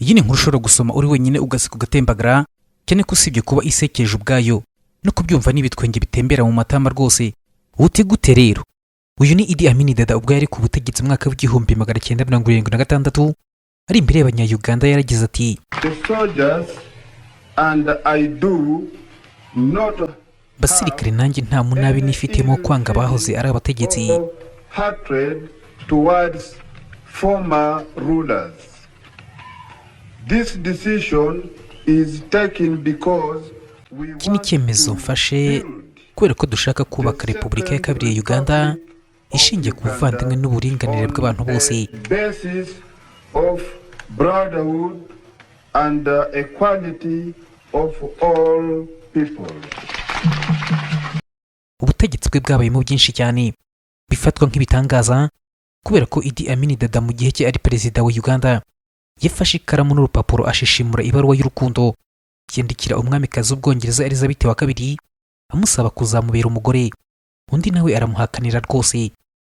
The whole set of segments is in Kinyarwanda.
iyi ni inkuru ushobora gusoma uri wenyine ugaseka ugatembagara, cyane ko usibye kuba isekeje ubwayo no kubyumva n'ibitwenge bitembera mu matama rwose. Uti gute rero? Uyu ni Idi Amin Dada ubwo yari ku butegetsi mwaka w'igihumbi 1976, ari imbere y'abanya-Uganda yaragize ati: basirikare nanjye nta munabi nifitemo kwanga abahoze ari abategetsi. Iki ni icyemezo mfashe kubera ko dushaka kubaka Repubulika ya kabiri ya Uganda ishingiye ku buvandimwe n'uburinganire bw'abantu bose. Ubutegetsi bwe bwabayemo byinshi cyane bifatwa nk'ibitangaza kubera ko Idi Amin Dada mu gihe cye ari perezida wa Uganda yafashe ikaramu n'urupapuro ashishimura ibaruwa y'urukundo yandikira umwamikazi w'Ubwongereza Elizabeth wa kabiri amusaba kuzamubera umugore. Undi nawe aramuhakanira rwose.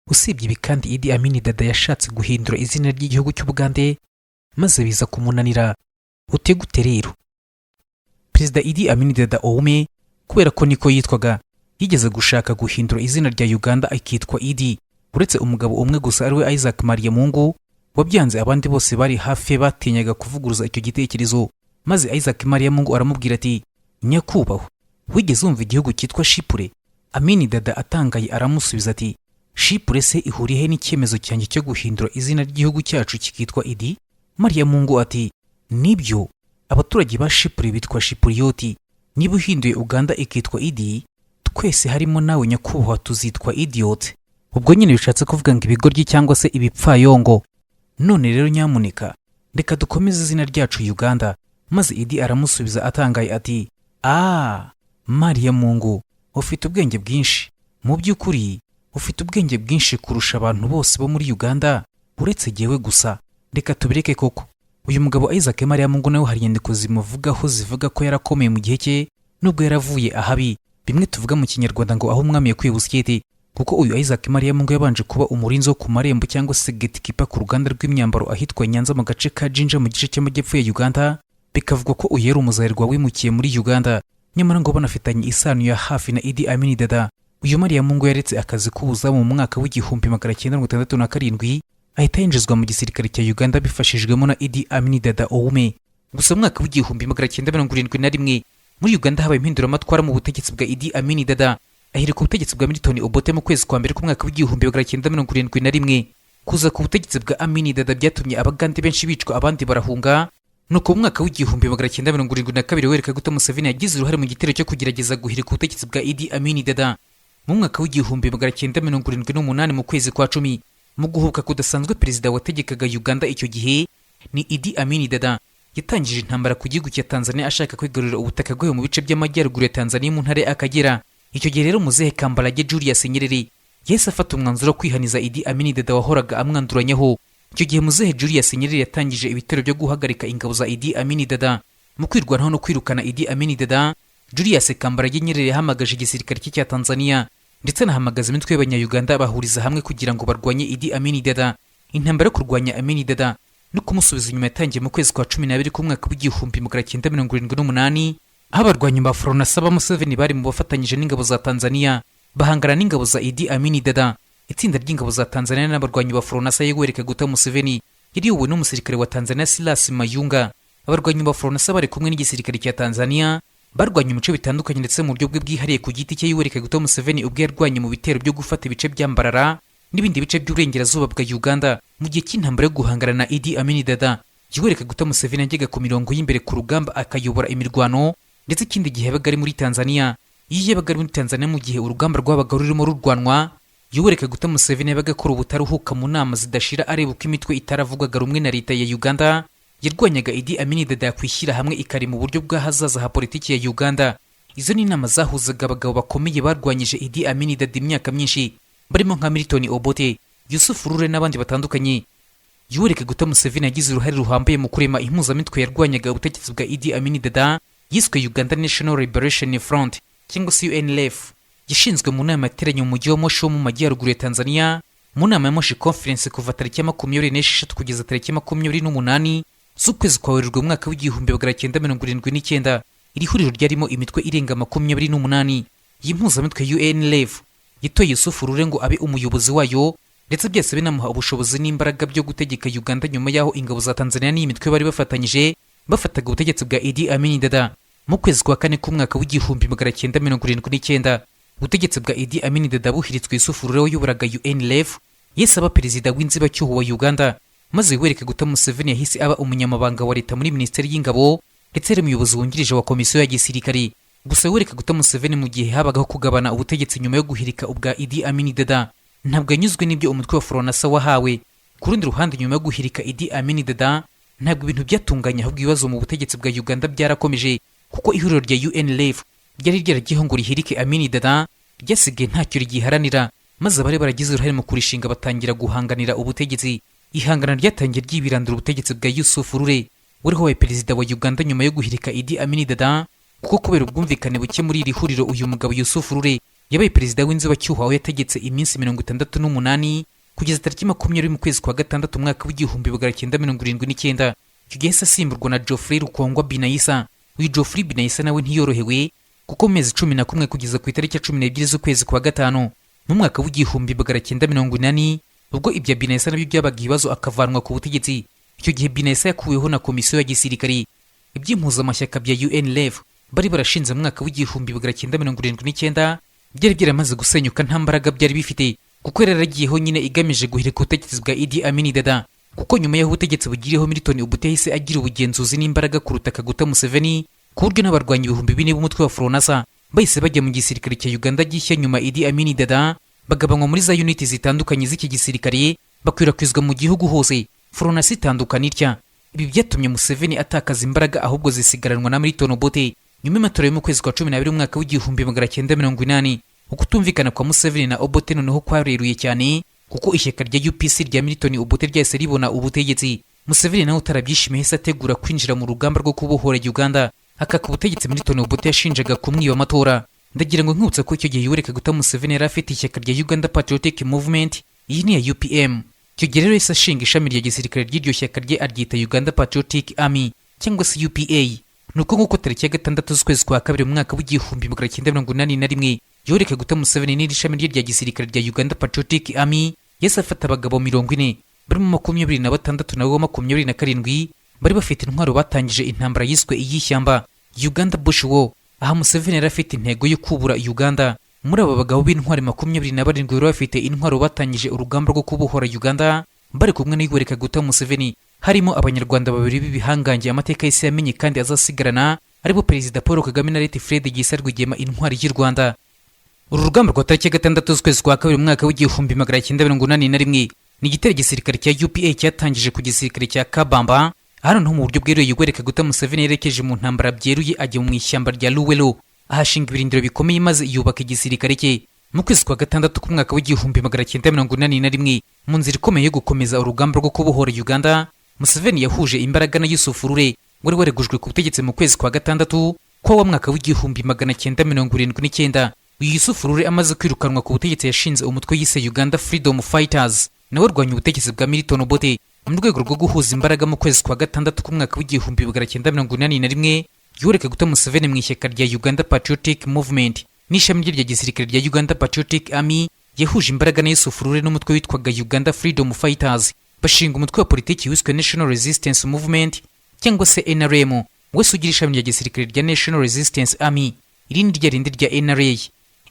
Usibye ibi kandi Idi Amin Dada yashatse guhindura izina ry'igihugu cy'Ubugande maze biza kumunanira. Ute gute rero? Perezida Idi Amin Dada Oume kubera ko niko yitwaga yigeze gushaka guhindura izina rya Uganda akitwa Idi, uretse umugabo umwe gusa ariwe Isaac Mariamungu wabyanze. Abandi bose bari hafi batinyaga kuvuguruza icyo gitekerezo, maze Isaac Mariamungu aramubwira ati: nyakubahwa, wigeze wumva igihugu cyitwa Shipure? Amin Dada atangaye aramusubiza ati: Shipure se ihuriye n'icyemezo cyanjye cyo guhindura izina ry'igihugu cyacu kikitwa Idi? Mariamungu ati: nibyo, abaturage ba Shipure bitwa Shipuriyoti. Niba uhinduye Uganda ikitwa Idi, twese harimo nawe nyakubahwa tuzitwa Idiot. Ubwo nyine bishatse kuvuga ngo ibigoryi cyangwa se ibipfayongo. None rero nyamuneka reka dukomeze izina ryacu Uganda. Maze Idi aramusubiza atangaye ati: Mariamungu, ufite ubwenge bwinshi. Mu by'ukuri ufite ubwenge bwinshi kurusha abantu bose bo muri Uganda uretse jyewe gusa. Reka tubireke koko. Uyu mugabo Isaac Mariamungu nawe hari inyandiko zimuvugaho zivuga ko yarakomeye mu gihe cye nubwo yaravuye ahabi, bimwe tuvuga mu Kinyarwanda ngo aho umwami yakwiye busyete, kuko uyu Isaac Mariamungu yabanje kuba umurinzi wo ku marembo cyangwa se gatekeeper ku ruganda rw'imyambaro ahitwa Nyanza mu gace ka Jinja mu gice cy'amajyepfo ya Uganda. Bikavugwa ko uyu yari umuzahirwa wimukiye muri Uganda, nyamara ngo banafitanye isano ya hafi na Idi Amin Dada. Uyu Mariamungu yaretse akazi k'ubuzamu mu mwaka w'igihumbi 1967 ahita yinjizwa mu gisirikare cya Uganda bifashijwemo na Idi Amin Dada Oume. Gusa mu mwaka w'igihumbi 1971 muri Uganda habaye impinduramatwara mu butegetsi bwa Idi Amin Dada, ahirika ubutegetsi bwa Milton Obote mu kwezi kwa mbere k'umwaka w'igihumbi 1971. Kuza ku butegetsi bwa Amin Dada byatumye abagande benshi bicwa abandi barahunga. Nuko mu mwaka w'igihumbi 1972 Yoweri Kaguta Museveni yagize uruhare mu gitero cyo kugerageza guhirika ubutegetsi bwa Idi Amin Dada. Mu mwaka w'igihumbi 1978 mu kwezi kwa 10, mu guhubuka kudasanzwe perezida wategekaga Uganda icyo gihe ni Idi Amin Dada yatangije intambara ku gihugu cya Tanzania ashaka kwigarurira ubutaka bwo mu bice by'amajyaruguru ya Tanzania mu ntare Akagera. Icyo gihe rero muzehe Kambarage Julius Nyerere yahise afata umwanzuro wo kwihaniza Idi Amin Dada wahoraga amwanduranyaho. Icyo gihe muzehe Julius Nyerere yatangije ibitero byo guhagarika ingabo za Idi Amin Dada. Mu kwirwanaho no kwirukana Idi Amin Dada, Julius Kambarage Nyerere yahamagaje igisirikare cya Tanzania ndetse nahamagaza imitwe y'abanya-Uganda bahuriza hamwe kugira ngo barwanye Idi Amin Dada. Intambara yo kurwanya Amin Dada no kumusubiza inyuma yatangiye mu kwezi kwa 12 k'umwaka w'igihumbi 1978, aho abarwanyi ba Front Saba Museveni bari mu bafatanyije n'ingabo za Tanzania bahangana n'ingabo za Idi Amin Dada. Itsinda ry'ingabo za Tanzania n'abarwanyi ba Front Saba Yoweri Kaguta Museveni yariyobowe n'umusirikare wa Tanzania Silas Mayunga. Abarwanyi ba Front Saba bari kumwe n'igisirikare cya Tanzania barwanye mu bice bitandukanye ndetse mu buryo bwihariye ku giti cye. Yoweri Kaguta Museveni ubwo yarwanye mu bitero byo gufata ibice bya Mbarara n'ibindi bice by'uburengerazuba bwa Uganda mu gihe cy'intambara yo guhangana na Idi Amin Dada. Yoweri Kaguta Museveni yajyaga ku mirongo y'imbere ku rugamba akayobora imirwano, ndetse ikindi gihe yabaga ari muri Tanzania. Iyo yabaga ari muri Tanzania mu gihe urugamba rwabaga rurimo rurwanwa, Yoweri Kaguta Museveni yabaga akora ubutaruhuka mu nama zidashira areba uko imitwe itaravugwaga rumwe na leta ya Uganda yarwanyaga Idi Amin Dada kwishyira hamwe ikari mu buryo bw'ahazaza ha politiki ya Uganda. Izo ni inama zahuzaga abagabo bakomeye barwanyije Idi Amin Dada imyaka myinshi, barimo nka Milton Obote, Yusuf Rure n'abandi batandukanye. Yoweri Kaguta Museveni yagize uruhare ruhambaye mu kurema impuzamitwe yarwanyaga ubutegetsi bwa Idi Amin Dada yiswe Uganda National Liberation Front cyangwa se UNLF. Yashinzwe mu nama yateranye mu mujyi wa Moshi wo mu majyaruguru ya Tanzania, mu nama ya Moshi Conference kuva tariki ya 26 kugeza tariki ya 28 z'ukwezi kwa Werurwe mu mwaka w'igihumbi magana cyenda mirongo irindwi n'icyenda. Iri huriro ryarimo imitwe irenga 28 y'impuzamitwe UNLEV yitoye Yusufu Rure ngo abe umuyobozi wayo, ndetse byose binamuha ubushobozi n'imbaraga byo gutegeka Uganda nyuma yaho ingabo za Tanzania n'imitwe bari bafatanyije bafataga ubutegetsi bwa Idi Amin Dada mu kwezi kwa kane k'umwaka w'igihumbi magana cyenda mirongo irindwi n'icyenda. Ubutegetsi bwa Idi Amin Dada buhiritswe Yusufu Rure wayoboraga UNLEV yese aba perezida w'inzibacyuho wa Uganda, maze Yoweri Kaguta Museveni yahise aba umunyamabanga wa leta muri minisiteri y'ingabo ndetse ari umuyobozi wungirije wa komisiyo ya gisirikari. Gusa Yoweri Kaguta Museveni mu gihe habagaho kugabana ubutegetsi nyuma yo guhirika ubwa Idi Amin Dada ntabwo yanyuzwe n'ibyo umutwe wa Fronasa wahawe. Ku rundi ruhande, nyuma yo guhirika Idi Amin Dada ntabwo ibintu byatunganye, ahubwo ibibazo mu butegetsi bwa Uganda byarakomeje, kuko ihuriro rya UNLEV ryari ryaragiyeho ngo rihirike Amin Dada ryasigaye ntacyo rigiharanira, maze abari baragize uruhare mu kurishinga batangira guhanganira ubutegetsi. Ihangana ryatangiye ryibirandura ubutegetsi bwa Yusufu Rure wariho wabaye perezida wa Uganda nyuma yo guhirika Idi Amin Dada, kuko kubera ubwumvikane buke muri iri huriro uyu mugabo Yusufu Rure yabaye perezida w'inzibacyuho aho yategetse iminsi 68 kugeza tariki 20 mu kwezi kwa gatandatu umwaka w'igihumbi magana cyenda mirongo irindwi n'icyenda. Icyo gihe asimburwa na Geoffrey Rukongwa Binaisa. Uyu Geoffrey Binaisa nawe ntiyorohewe, kuko mu mezi 11 kugeza ku itariki 12 z'ukwezi kwa gatanu mu mwaka w'igihumbi magana cyenda mirongo inani, ubwo ibya Binaisa nabyo byabaga ibibazo akavanwa ku butegetsi. Icyo gihe Binaisa yakuweho na komisiyo ya gisirikari. Iby'impuzamashyaka bya UNLEV bari barashinze mu mwaka w'igihumbi magana cyenda mirongo irindwi n'icyenda byari byaramaze gusenyuka, nta mbaraga byari bifite, kuko yaragiyeho nyine igamije guhirika ubutegetsi bwa Idi Amin Dada, kuko nyuma y'aho ubutegetsi bugiriyeho Milton Obote yahise agira ubugenzuzi n'imbaraga kuruta Kaguta Museveni, ku buryo n'abarwanyi 4,000 b'umutwe wa Fronasa bahise bajya mu gisirikare cya Uganda gishya nyuma Idi Amin Dada, bagabanywa muri za uniti zitandukanye z'iki gisirikare bakwirakwizwa mu gihugu hose. Fronasa itandukana itya. Ibi byatumye Museveni atakaza imbaraga, ahubwo zisigaranwa na Milton Obote. Nyuma y'amatora yo mu kwezi kwa 12 umwaka w'igihumbi magana cyenda mirongo inani, ukutumvikana kwa Museveni na Obote noneho kwareruye cyane, kuko ishyaka rya UPC rya Milton Obote ryahise ribona ubutegetsi. Museveni nawe utarabyishimiye yahise ategura kwinjira mu rugamba rwo kubohora Uganda, akaka ubutegetsi Milton Obote yashinjaga kumwiba amatora. Ndagira ngo nkibutsa ko icyo gihe Yoweri Kaguta Museveni yari afite ishyaka rya Uganda Patriotic Movement, iyi ni ya UPM. Icyo gihe rero yahise ashinga ishami rya gisirikare ry'iryo shyaka rye aryita Uganda Patriotic Army cyangwa se UPA. Nuko nguko tariki ya 6 z'ukwezi kwa kabiri mu mwaka w'igihumbi magana cyenda mirongo inani na rimwe, Yoweri Kaguta Museveni n'iri shami rye rya gisirikare rya Uganda Patriotic Army yahise afata abagabo 40 barimo 26 na 27 bari bafite intwaro batangije intambara yiswe iy'ishyamba Uganda Bush War. Aha Museveni yari afite intego yo kubura Uganda. Muri aba bagabo b'intwari 27 bari bafite intwaro batangije urugamba rwo kubohora Uganda bari kumwe na Yoweri Kaguta Museveni. Harimo abanyarwanda babiri b'ibihangange amateka y'isi yamenye kandi azasigarana, aribo Perezida Paul Kagame na Leti Fred Gisa Rwigema, intwari y'u Rwanda. Uru rugamba rwa tariki ya 6 z'ukwezi kwa kabiri mu mwaka w'igihumbi magana cyenda mirongo inani na rimwe ni igitero gisirikare cya UPA cyatangije ku gisirikare cya Kabamba. Hano no mu buryo bweruye Yoweri Kaguta Museveni yerekeje mu ntambara byeruye ajya mu ishyamba rya Luwelo, ahashinga ibirindiro bikomeye maze yubaka igisirikare cye. Mu kwezi kwa gatandatu k'umwaka w'igihumbi magana cyenda mirongo inani na rimwe, mu nzira ikomeye yo gukomeza urugamba rwo kubohora Uganda, Museveni yahuje imbaraga na Yusufu Rure wari waregujwe ku butegetsi mu kwezi kwa gatandatu kwa mwaka w'igihumbi magana cyenda mirongo irindwi n'icyenda. Uyu Yusufu Rure amaze kwirukanwa ku butegetsi yashinze umutwe yise Uganda Freedom Fighters, nawe urwanya ubutegetsi bwa Milton Obote. Mu rwego rwo guhuza imbaraga mu kwezi kwa gatandatu k'umwaka w'igihumbi magana cyenda mirongo inani na rimwe, Yoweri Kaguta Museveni mu ishyaka rya Uganda Patriotic Movement n'ishami rye rya gisirikare rya Uganda Patriotic Army yahuje imbaraga na Yusufu Rure n'umutwe witwaga Uganda Freedom Fighters, bashinga umutwe wa politiki wiswe National Resistance Movement cyangwa se NRM, wese ugira ishami rya gisirikare rya National Resistance Army, irindi rya rindi rya NRA.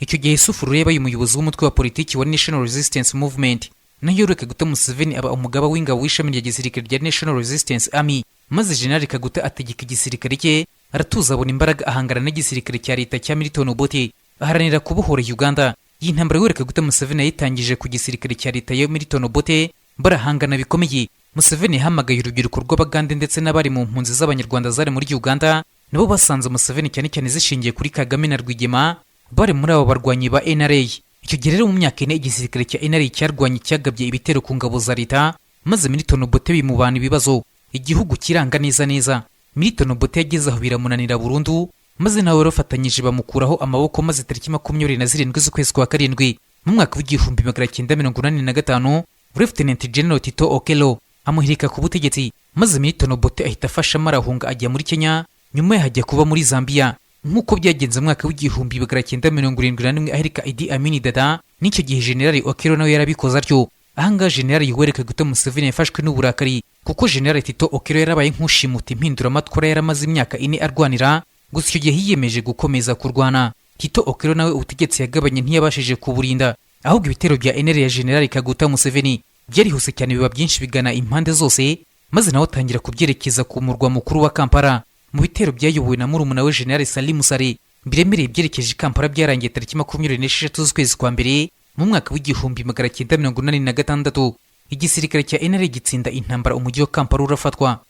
Icyo gihe Yusufu Rure yabaye umuyobozi w'umutwe wa politiki wa National Resistance Movement, naho Yoweri Kaguta Museveni aba umugaba w'ingabo w'ishami rya gisirikare rya National Resistance Army. Maze General Kaguta ategeka igisirikare cye, aratuza abona imbaraga ahangana n'igisirikare cya leta cya Milton Obote, aharanira kubohora Uganda. Iyi ntambara Yoweri Kaguta Museveni yayitangije ku gisirikare cya leta ya Milton Obote, barahangana bikomeye. Museveni yahamagaye urubyiruko rw'Abagande ndetse n'abari mu mpunzi z'Abanyarwanda zari muri Uganda, nabo basanze Museveni cyane cyane zishingiye kuri Kagame na Rwigema, bari muri abo barwanyi ba NRA. Icyo gihe rero mu myaka ine igisirikare cya NRA cyarwanye cyagabye ibitero ku ngabo za leta, maze Milton Obote bimubana ibibazo, igihugu kiranga neza. Milton Obote yageze aho biramunanira burundu, maze nawe bafatanyije bamukuraho amaboko, maze tariki 27 z'ukwezi kwa karindwi mu mwaka w'igihumbi magana cyenda mirongo inani na gatanu, Lieutenant General Tito Okello amuhirika ku butegetsi, maze Milton Obote ahita afasha marahunga ajya muri Kenya, nyuma hajya kuba muri Zambia. Nk'uko byagenze mu mwaka w'igihumbi magana cyenda mirongo irindwi na rimwe ahirika Idi Amin Dada, n'icyo gihe General Okello nawe yarabikoze atyo. Ahangaha General Yoweri Kaguta Museveni yafashwe n'uburakari, kuko General Tito Okello yarabaye nk'ushimuta impinduramatwara yaramaze imyaka 4 arwanira, gusa icyo gihe yiyemeje gukomeza kurwana. Tito Okello nawe ubutegetsi yagabanye ntiyabashije kuburinda, ahubwo ibitero bya NRA ya General Kaguta Museveni byarihuse cyane, biba byinshi bigana impande zose, maze nawe atangira kubyerekeza ku murwa mukuru wa Kampala. Mu bitero byayobowe na murumuna we General Salim Musare, biremereye byerekeje Kampala byarangiye tariki 26 z'ukwezi kwa mbere mu mwaka w'igihumbi magana cyenda mirongo inani na gatandatu. Igisirikare cya NRA gitsinda intambara, umujyi wa Kampala urafatwa.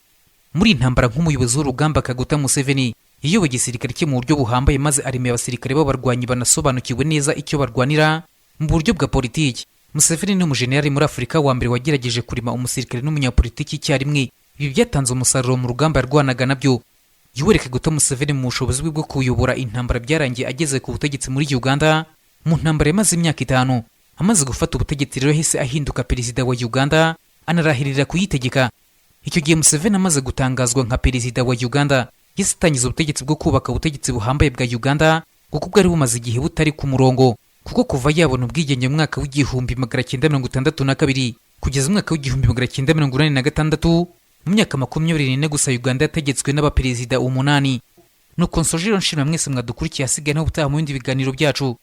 Muri intambara nk'umuyobozi w'urugamba, Kaguta Museveni yayoboye igisirikare cye mu buryo buhambaye, maze aremeye abasirikare b'abarwanyi banasobanukiwe neza icyo barwanira mu buryo bwa politiki. Museveni ni umujenerali muri Afurika wa mbere wagerageje kurima umusirikare n'umunyapolitiki icyarimwe. Ibi byatanze umusaruro mu rugamba yarwanaga nabyo. Yoweri Kaguta Museveni mu bushobozi bwe bwo kuyobora intambara byarangiye ageze ku butegetsi muri Uganda. Mu ntambara yamaze imyaka 5, amaze gufata ubutegetsi rero hise ahinduka perezida wa Uganda, anarahirira kuyitegeka. Icyo gihe Museveni amaze gutangazwa nka perezida wa Uganda, yise atangiza ubutegetsi bwo kubaka ubutegetsi buhambaye bwa Uganda, kuko bwari bumaze igihe butari ku murongo. Kuko kuva yabona ubwigenge mu mwaka w'igihumbi magana cyenda mirongo itandatu na kabiri kugeza mu mwaka w'igihumbi magana cyenda mirongo inani na gatandatu, mu myaka 24 gusa Uganda yategetswe n'abaperezida 8. Nuko nsojero nshimira mwese mwadukurikiye, hasigaye naho ubutaha mu bindi biganiro byacu.